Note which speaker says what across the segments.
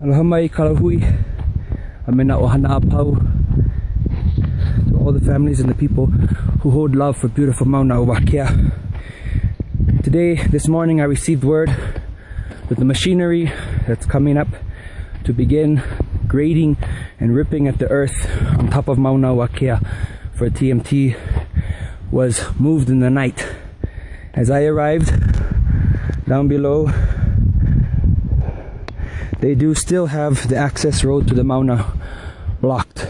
Speaker 1: Aloha mai kalahui, amena ohana apau to all the families and the people who hold love for beautiful Mauna Wakea. Today, this morning, I received word that the machinery that's coming up to begin grading and ripping at the earth on top of Mauna Wakea for TMT was moved in the night. As I arrived down below, they do still have the access road to the Mauna blocked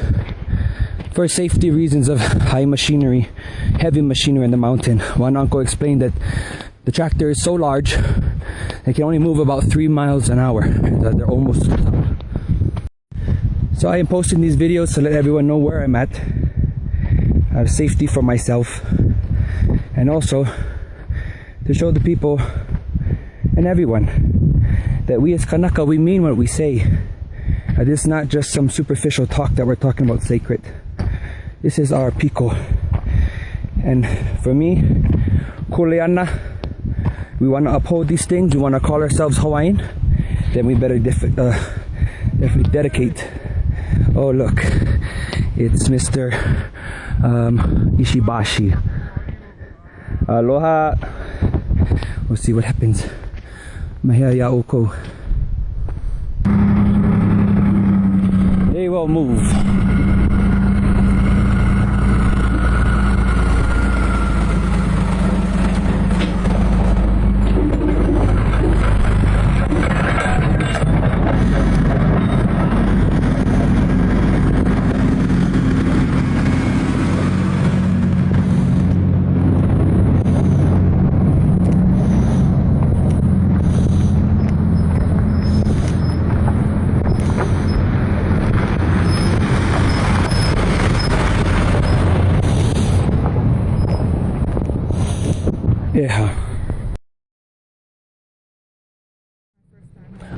Speaker 1: for safety reasons of high machinery, heavy machinery in the mountain. One uncle explained that the tractor is so large they can only move about 3 miles an hour. They're almost to the top. So I am posting these videos to let everyone know where I'm at, out of safety for myself, and also to show the people and everyone that we as Kanaka, we mean what we say. This is not just some superficial talk that we're talking about sacred. This is our piko. And for me, kuleana, we want to uphold these things, we want to call ourselves Hawaiian, then we better definitely dedicate. Oh look, it's Mr. Ishibashi. Aloha. We'll see what happens. Mahia Yaoko. They will move. Yeah.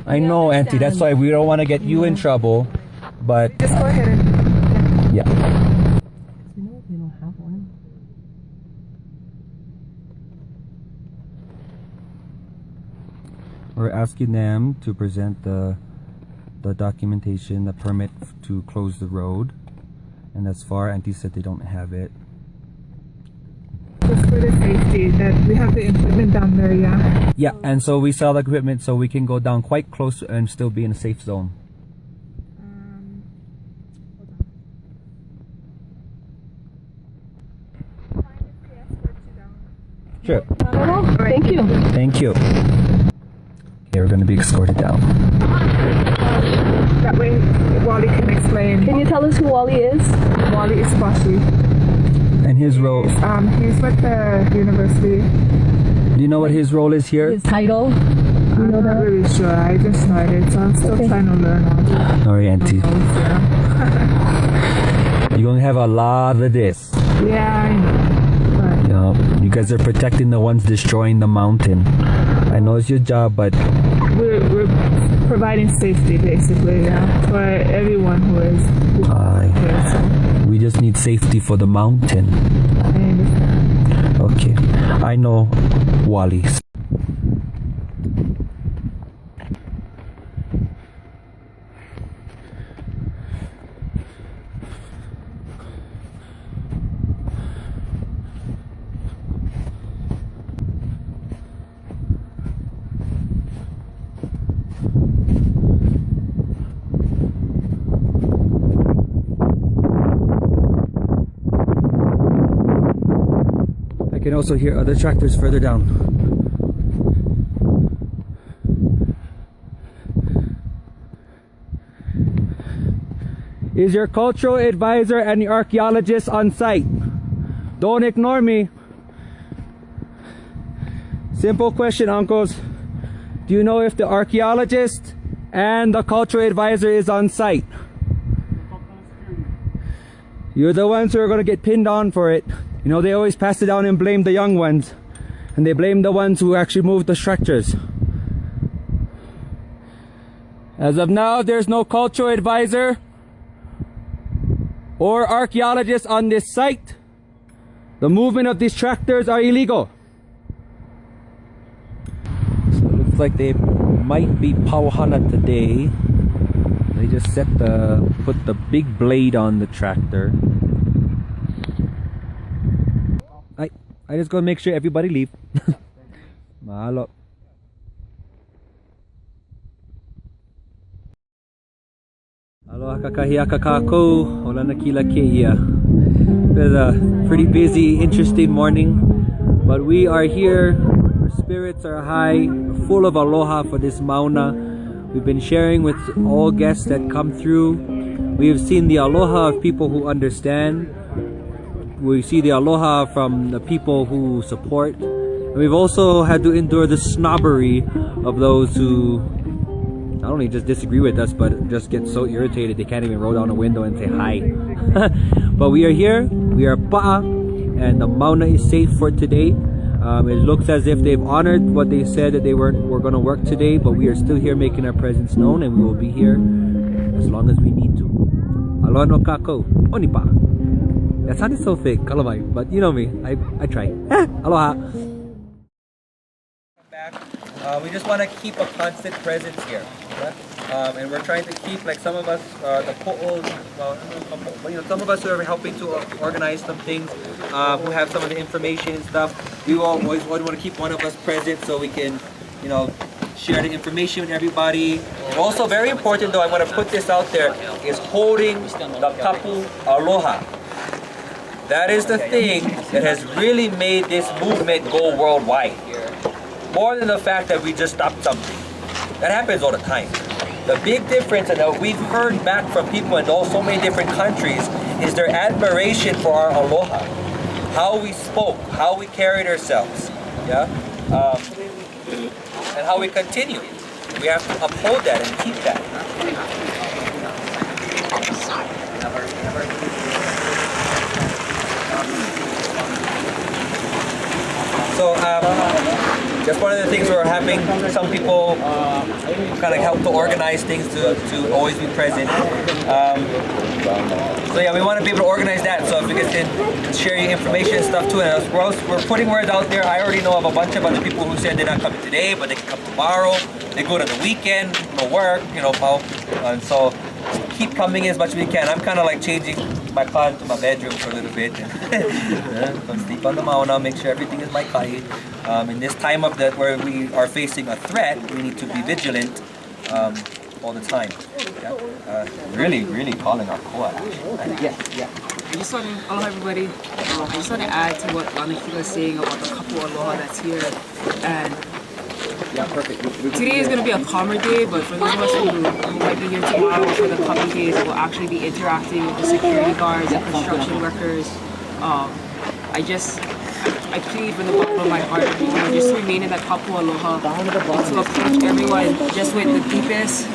Speaker 1: I know, Auntie, that's why we don't want to get you in trouble, but...
Speaker 2: Just go ahead and...
Speaker 1: Yeah.
Speaker 2: We know they don't have one.
Speaker 1: We're asking them to present the documentation, the permit to close the road, and thus far, Auntie said they don't have it.
Speaker 2: Just for the safety, that we have the equipment down there, yeah?
Speaker 1: Yeah, and so we sell the equipment so we can go down quite close and still be in a safe zone.
Speaker 2: Hold on.
Speaker 1: Sure.
Speaker 2: Thank you.
Speaker 1: Thank you. Okay, we're going to be escorted down.
Speaker 2: That way, Wally can explain.
Speaker 3: Can you tell us who Wally is?
Speaker 2: Wally is Bashi.
Speaker 1: And his role?
Speaker 2: He's with the university.
Speaker 1: Do you know what his role is here?
Speaker 3: His title?
Speaker 2: I'm not really sure. I just started, so I'm still trying to learn all.
Speaker 1: Sorry, Auntie. You're going to have a lot of this.
Speaker 2: Yeah, I know.
Speaker 1: Yeah, you guys are protecting the ones destroying the mountain. I know it's your job, but...
Speaker 2: We're providing safety, basically, yeah, for everyone who is here, so.
Speaker 1: we just need safety for the mountain.
Speaker 2: I understand.
Speaker 1: Okay, I know Wally. I can also hear other tractors further down. Is your cultural advisor and your archaeologist on site? Don't ignore me. Simple question, uncles. Do you know if the archaeologist and the cultural advisor is on site? You're the ones who are going to get pinned on for it. You know, they always pass it down and blame the young ones. And they blame the ones who actually moved the structures. As of now, there's no cultural advisor or archaeologist on this site. The movement of these tractors are illegal. So it looks like they might be pauhana today. They just put the big blade on the tractor. I just gotta make sure everybody leave. Mahalo. Aloha kakahia kakako, o Lanakila keia. It was a pretty busy, interesting morning, but we are here. Our spirits are high, full of aloha for this mauna. We've been sharing with all guests that come through. We have seen the aloha of people who understand. We see the aloha from the people who support. And we've also had to endure the snobbery of those who not only just disagree with us, but just get so irritated they can't even roll down a window and say hi. But we are here, we are pa'a, and the mauna is safe for today. It looks as if they've honored what they said that they were going to work today, but we are still here making our presence known, and we will be here as long as we need to. Aloha no kako, onipa. That sounded so fake, kalamai, but you know me, I try. Aloha. Back. We just want to keep a constant presence here, and we're trying to keep, like, some of us, the po'os, some of us who are helping to organize some things, who have some of the information and stuff. We always want to keep one of us present so we can, share the information with everybody. And also very important, though, I want to put this out there, is holding the kapu aloha. That is the thing that has really made this movement go worldwide. More than the fact that we just stopped something. That happens all the time. The big difference, and that we've heard back from people in so many different countries, is their admiration for our aloha. How we spoke, how we carried ourselves, and how we continue. We have to uphold that and keep that. So, just one of the things we're having some people kind of help to organize things to always be present. So yeah, we want to be able to organize that. So if you guys can share your information and stuff too, and we're putting words out there. I already know of a bunch of other people who said they're not coming today, but they can come tomorrow. They go to the weekend, no work, and so keep coming as much as we can. I'm kind of like changing my pod to my bedroom for a little bit. Come sleep on the mauna, make sure everything is mai kai. In this time of that where we are facing a threat, we need to be vigilant all the time. Really calling our koa. Yeah.
Speaker 3: Aloha everybody. I just want to add to what Lanakila is saying about the kapu aloha that's here. And
Speaker 1: Yeah, perfect.
Speaker 3: today is going to be a calmer day, but for those of us who might be here tomorrow for the coming days, we'll actually be interacting with the security guards and construction workers. I plead from the bottom of my heart, just remain in that kapu aloha, to approach everyone just with the deepest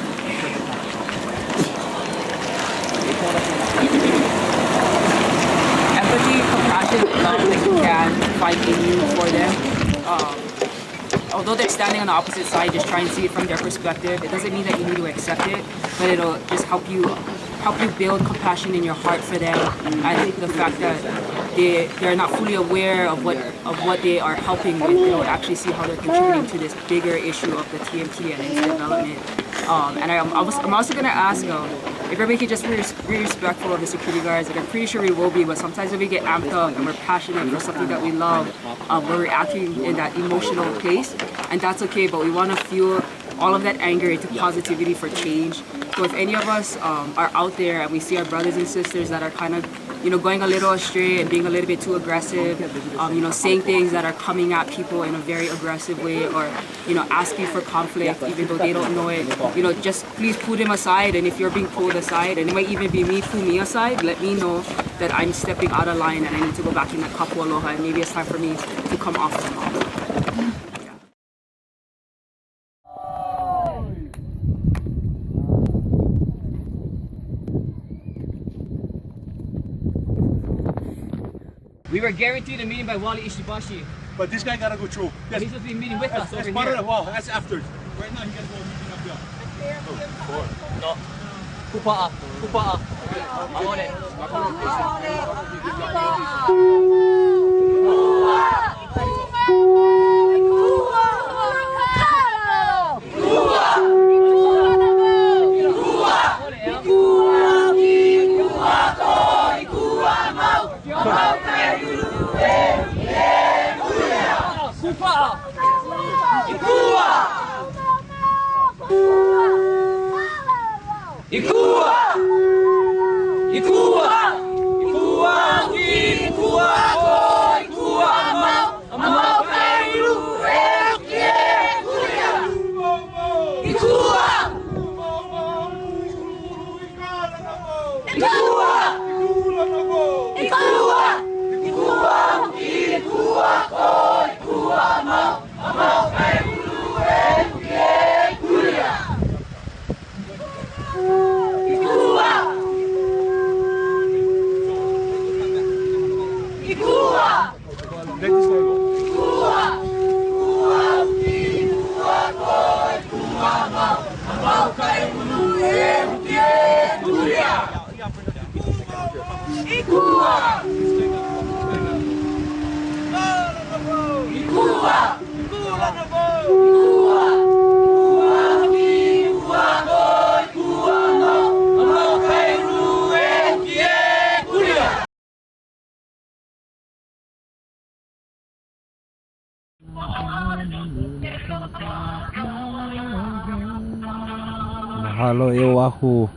Speaker 3: empathy, compassion, and love that you can find in you for them. Although they're standing on the opposite side, just try and see it from their perspective. It doesn't mean that you need to accept it, but it'll just help you help you build compassion in your heart for them, and the fact that they're not fully aware of what they are helping with. They don't actually see how they're contributing to this bigger issue of the TMT and its development. And I'm also going to ask if everybody can just be respectful of the security guards. Like, I'm pretty sure we will be, but sometimes when we get amped up and we're passionate for something that we love, we're reacting in that emotional place, and that's okay, but we want to fuel all of that anger into positivity for change. So if any of us are out there and we see our brothers and sisters that are kind of going a little astray and being a little bit too aggressive, saying things that are coming at people in a very aggressive way, or, asking for conflict even though they don't know it, just please pull them aside. And if you're being pulled aside, and it might even be me, pull me aside, let me know that I'm stepping out of line and I need to go back in that kapu aloha, and maybe it's time for me to come off the mall.
Speaker 4: We were guaranteed a meeting by Wally Ishibashi.
Speaker 5: But this guy gotta go through.
Speaker 4: Yes. He's supposed to be meeting with us over
Speaker 5: That's part
Speaker 4: here.
Speaker 5: of the wall. That's after. Right now, he gotta go meeting up here.
Speaker 4: No. Kupa'a. Kupa'a. Maone.
Speaker 1: Mahalo e Oahu.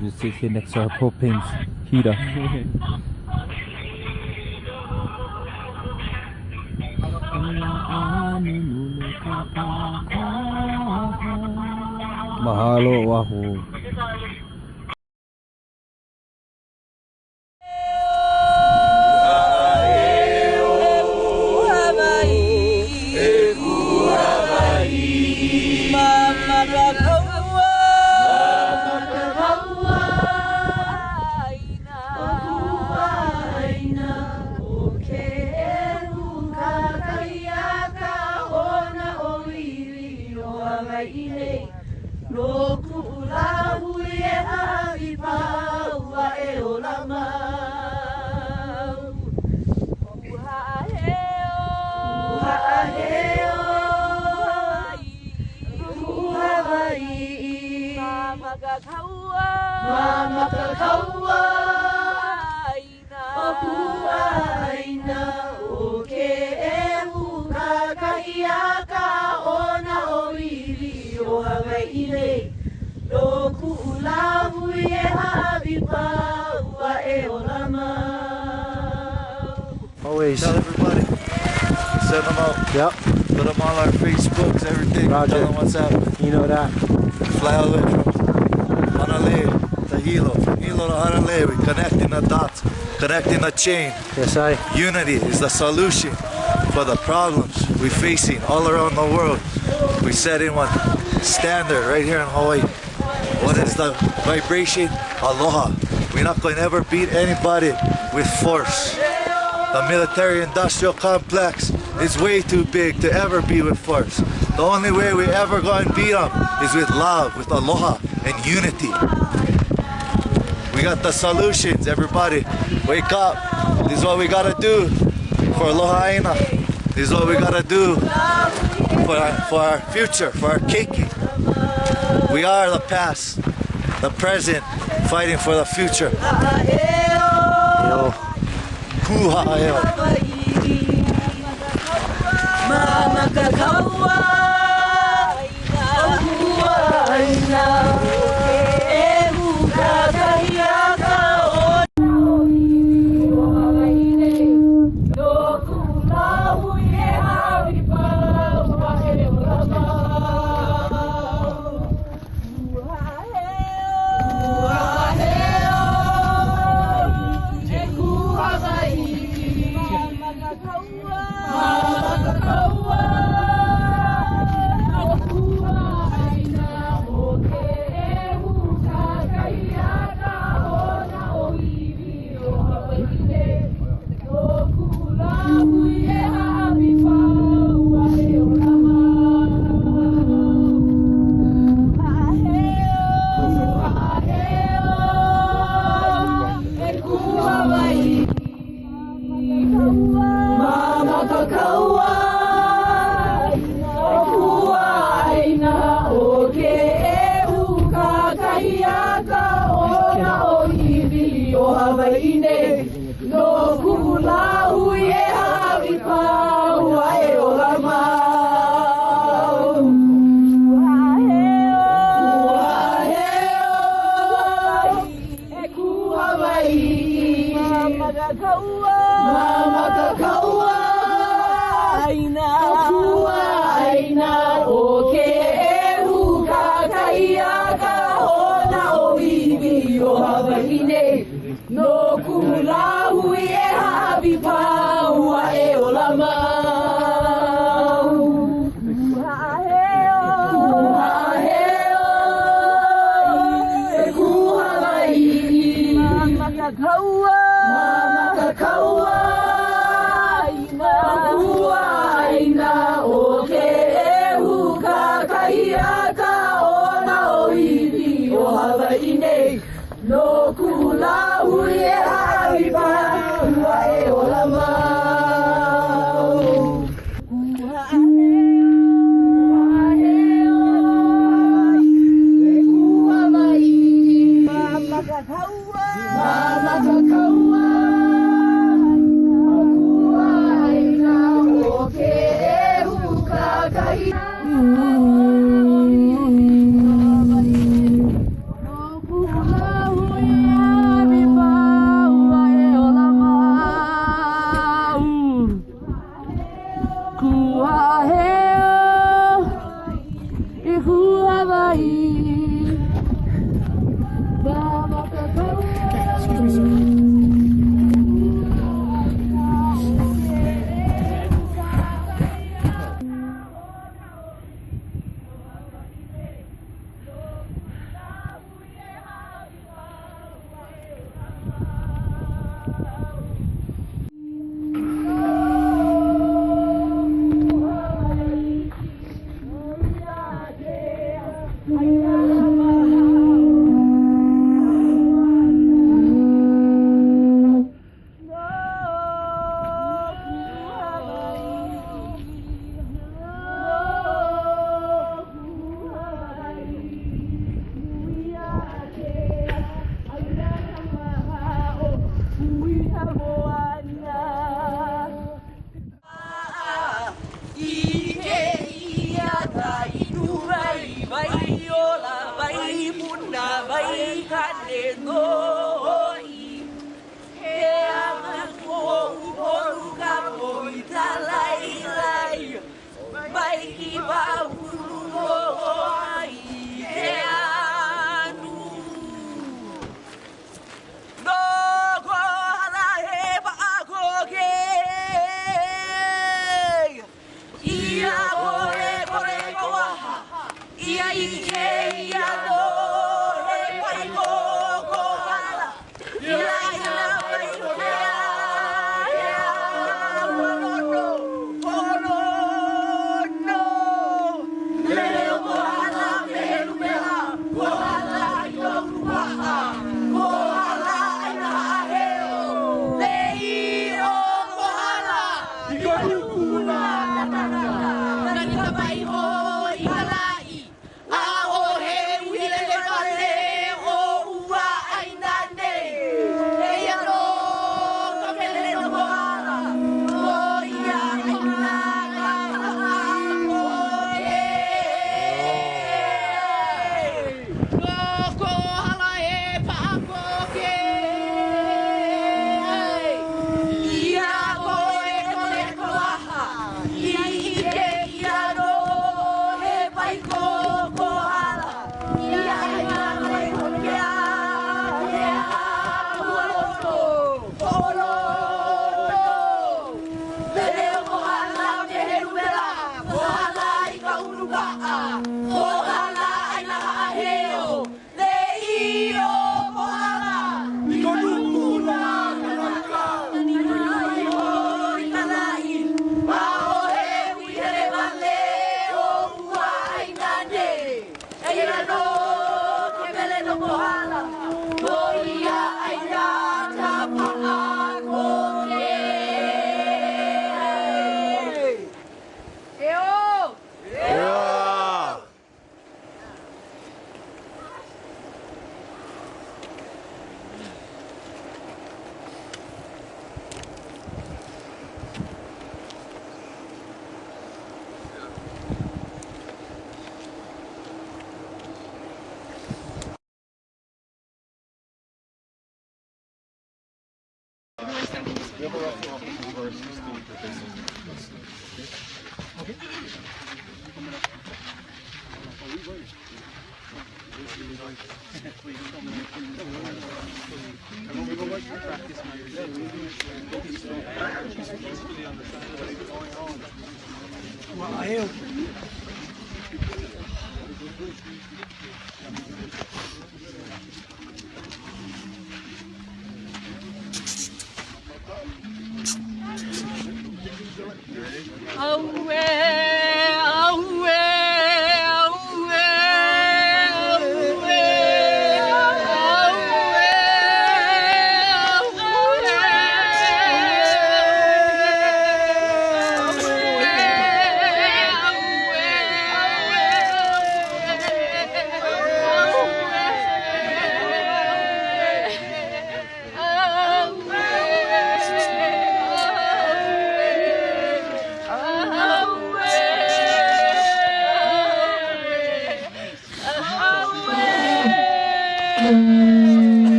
Speaker 1: You sit here next to our propane heater. Mahalo Oahu.
Speaker 5: Always. Tell everybody. Send them out. Yep. Put them on our Facebooks, everything.
Speaker 1: Roger.
Speaker 5: Tell them what's happening.
Speaker 1: You know that.
Speaker 5: Fly all the way from Hanalei to Hilo. From Hilo to Hanalei. We connecting the dots. Connecting the chain.
Speaker 1: Yes, I.
Speaker 5: Unity is the solution for the problems we're facing all around the world. We set in one standard right here in Hawaii. What is the vibration? Aloha. We're not going to ever beat anybody with force. The military-industrial complex is way too big to ever be with force. The only way we ever going to beat them is with love, with aloha and unity. We got the solutions, everybody. Wake up. This is what we got to do for aloha aina. This is what we got to do for our future, for our keiki. We are the past, the present, fighting for the future. Kuha'eo.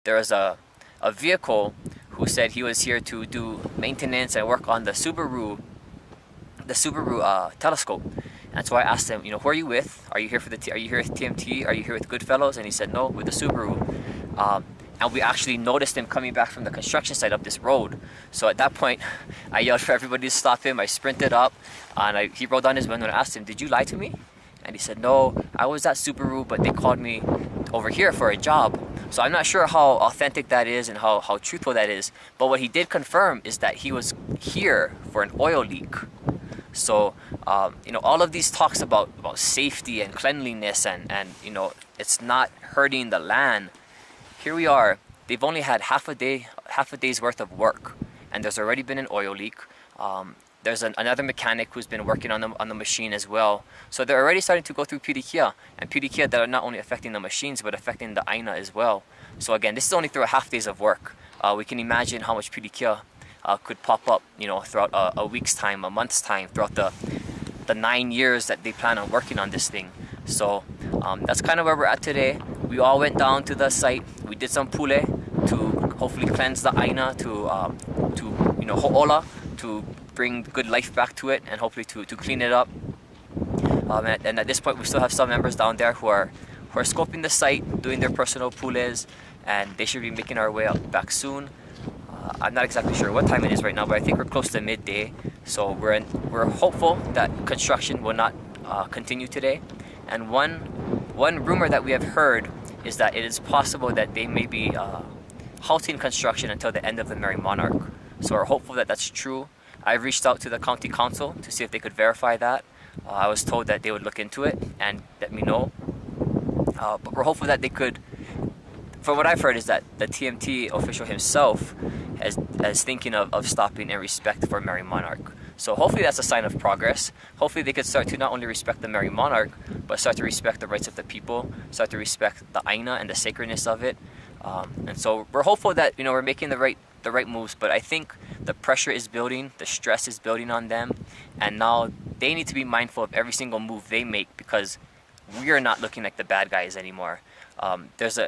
Speaker 6: There was a vehicle who said he was here to do maintenance and work on the Subaru telescope. And so I asked him, you know, who are you with? Are you here for are you here with TMT? Are you here with Goodfellows? And he said, no, with the Subaru. And we actually noticed him coming back from the construction site up this road. So at that point, I yelled for everybody to stop him. I sprinted up, and he rolled down his window and asked him, did you lie to me? And he said, no, I was at Subaru, but they called me over here for a job. So I'm not sure how authentic that is and how truthful that is. But what he did confirm is that he was here for an oil leak. So, you know, all of these talks about safety and cleanliness and, you know, it's not hurting the land. Here we are. They've only had half a day's worth of work, and there's already been an oil leak. There's another mechanic who's been working on the machine as well. So they're already starting to go through pirikia, and pirikia that are not only affecting the machines but affecting the aina as well. So again, this is only through a half days of work. We can imagine how much pirikia could pop up, you know, throughout a week's time, a month's time, throughout the 9 years that they plan on working on this thing. So that's kind of where we're at today. We all went down to the site. We did some pule to hopefully cleanse the aina, to you know, ho'ola, to bring good life back to it, and hopefully to clean it up. And at this point, we still have some members down there who are scoping the site, doing their personal pules, and they should be making our way up back soon. I'm not exactly sure what time it is right now, but I think we're close to midday. So we're hopeful that construction will not continue today. And one rumor that we have heard is that it is possible that they may be halting construction until the end of the Merry Monarch. So we're hopeful that that's true. I've reached out to the county council to see if they could verify that. I was told that they would look into it and let me know. But we're hopeful that they could. For what I've heard is that the TMT official himself is thinking of stopping in respect for Merry Monarch. So hopefully that's a sign of progress. Hopefully they could start to not only respect the Merry Monarch, but start to respect the rights of the people, start to respect the aina and the sacredness of it. And so we're hopeful that, you know, we're making the right moves, but I think the pressure is building, the stress is building on them, and now they need to be mindful of every single move they make, because we are not looking like the bad guys anymore.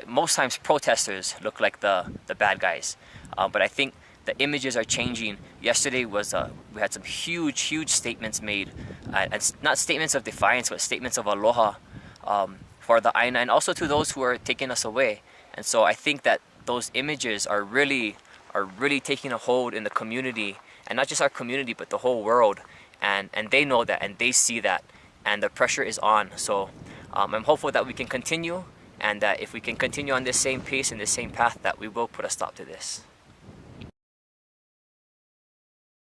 Speaker 6: Most times protesters look like the bad guys, but I think the images are changing. Yesterday was we had some huge statements made, and not statements of defiance, but statements of aloha for the aina, and also to those who are taking us away. And so I think that those images are really taking a hold in the community, and not just our community, but the whole world. And they know that, and they see that, and the pressure is on. So I'm hopeful that we can continue, and that if we can continue on this same pace and this same path, that we will put a stop to this.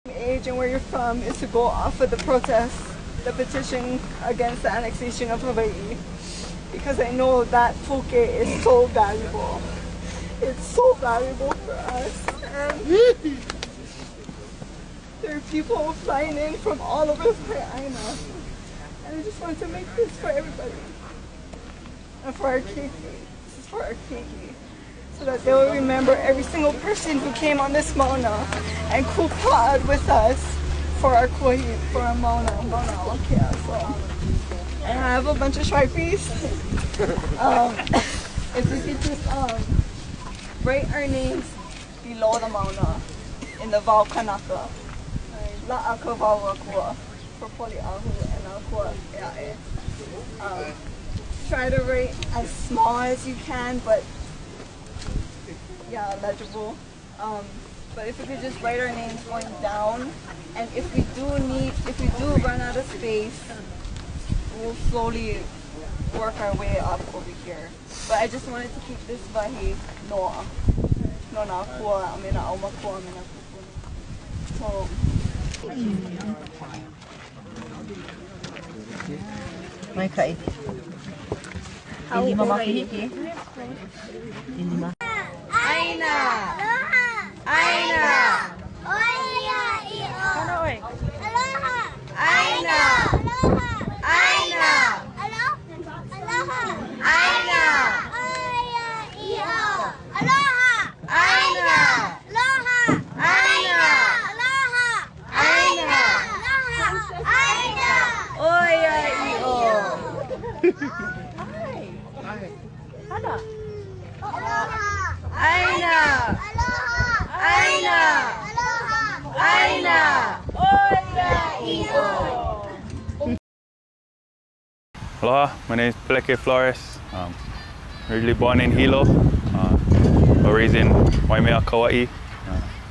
Speaker 7: Age and where you're from is to go off of the protest, the petition against the annexation of Hawaii, because I know that poke is so valuable. It's so valuable for us. And there are people flying in from all over Hawaiian. And I just want to make this for everybody. And for our keiki. This is for our keiki. So that they will remember every single person who came on this Mauna and kupa'd with us for our kuahi, for our Mauna Wakea. So, and I have a bunch of Sharpies. If we could just write our names below the Mauna in the Vau Kanaka. La'aka Vau Akua for Poli'ahu and Akua Ea'e. Try to write as small as you can, but yeah, legible. But if we could just write our names going down, and if we do run out of space, we'll slowly work our way up over here. But I just wanted to keep this vahi noa. No na kua, amena auma kua, amena kupuna. So. Mai kai. Ilima makihiki. Ilima. Aina. Aina. Oia i'o. Kana oi. Aloha. Aina. Aloha. Aina. Aloha. Aina. Oia i'o. Aloha. Aina. Aloha. Aina. Aloha. Aina. Aloha. Aina. Oia i'o. Hana. Aloha. Aina. Aloha. Aina. Aloha. Aina. Oia i'o.
Speaker 8: Aloha, my name is Peleke Flores. Originally born in Hilo, but raised in Waimea, Kauai.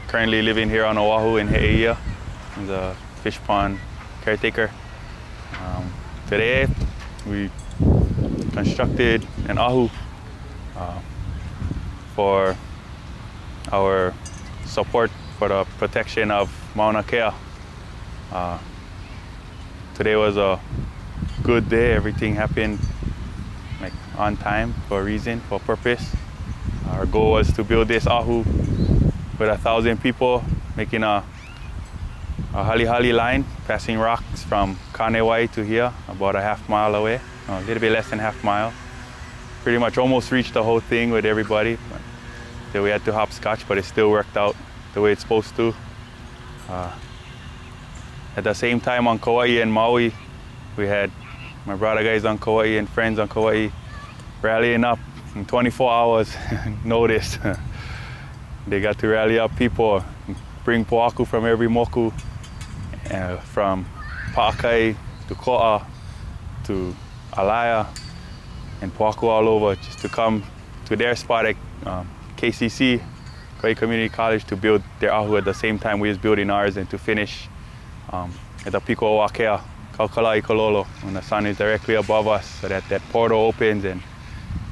Speaker 8: Currently living here on Oahu in He'eia as a fish pond caretaker. Today we constructed an ahu for our support for the protection of Mauna Kea. Today was a good day. Everything happened like on time, for a reason, for a purpose. Our goal was to build this ahu with 1,000 people, making a hali line, passing rocks from Kanewai to here, about a half mile away, a little bit less than half mile. Pretty much almost reached the whole thing with everybody. But then we had to hopscotch, but it still worked out the way it's supposed to. At the same time on Kauai and Maui, we had my brother guys on Kauai and friends on Kauai rallying up in 24 hours notice. They got to rally up people, bring poaku from every moku, from Pa'akai to Ko'a to Alaya and poaku all over, just to come to their spot at KCC, Kauai Community College, to build their ahu at the same time we was building ours, and to finish at the Piko o Akea, Kaukala'i Kololo, when the sun is directly above us, so that that portal opens and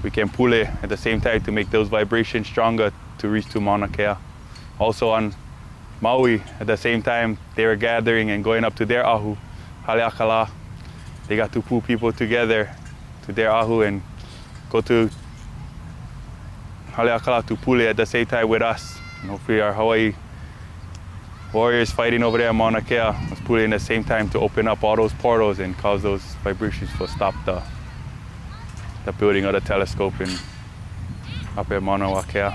Speaker 8: we can pull it at the same time to make those vibrations stronger to reach to Mauna Kea. Also on Maui, at the same time they were gathering and going up to their ahu, Haleakala. They got to pull people together to their ahu and go to Haleakala to pull it at the same time with us. And hopefully our Hawaii warriors fighting over there at Mauna Kea was pulling at the same time to open up all those portals and cause those vibrations to stop the building of the telescope up at Mauna Kea.